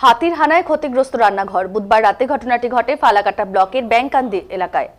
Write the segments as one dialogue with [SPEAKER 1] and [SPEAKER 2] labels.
[SPEAKER 1] হাতির হানায় ক্ষতিগ্রস্ত রান্নাঘর। বুধবার রাতে ঘটনাটি ঘটে ফালাকাটা ব্লকের ব্যাংকান্দি এলাকায়।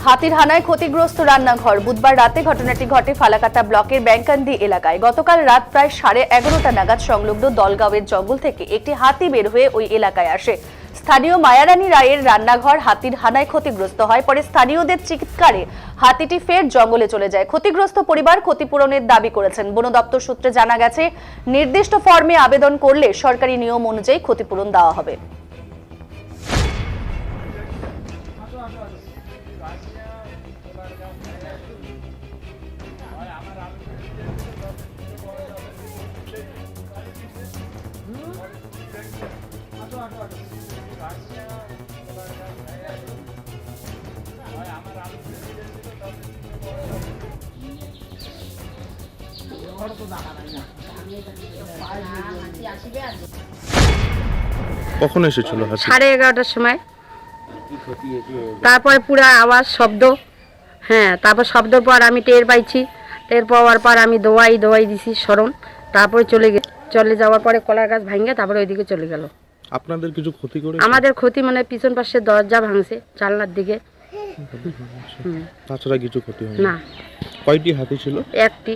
[SPEAKER 1] হাতির হানায় ক্ষতিগ্রস্ত রান্নাঘর। বুধবার রাতে ঘটনাটি ঘটে ফালাকাটা ব্লকের ব্যাংকান্দি এলাকায়। গতকাল রাত প্রায় 11:30 নাগাদ সংলগ্ন দলগাঁওয়ের জঙ্গল থেকে একটি হাতি বের হয়ে ওই এলাকায় আসে। স্থানীয় মায়ারানী রায়ের রান্নাঘর হাতির হানায় ক্ষতিগ্রস্ত হয়। পরে স্থানীয়দের চিৎকারে হাতিটি ফের জঙ্গলে চলে যায়। ক্ষতিগ্রস্ত পরিবার ক্ষতিপূরণের দাবি করেছেন। বন দপ্তর সূত্রে জানা গেছে, নির্দিষ্ট ফর্মে আবেদন করলে সরকারি নিয়ম অনুযায়ী ক্ষতিপূরণ দেওয়া হবে।
[SPEAKER 2] কখন এসেছিল হাতি?
[SPEAKER 3] 11:30টার সময়। তারপরে পুরো আওয়াজ শব্দ, তারপর শব্দ পর আমি টের পাইছি। টের পাওয়ার পর আমি দোয়াই দিছি স্মরণ। তারপরে চলে যাওয়ার পরে কলার গাছ ভাঙে তারপরে ওইদিকে চলে গেল।
[SPEAKER 2] আপনাদের কিছু ক্ষতি করে?
[SPEAKER 3] আমাদের ক্ষতি মানে পিছন পাশে দরজা ভাঙছে, জানলার দিকে।
[SPEAKER 2] তাছাড়া কিছু ক্ষতি হয়নি?
[SPEAKER 3] না।
[SPEAKER 2] কয়টি হাতি ছিল?
[SPEAKER 3] একটি।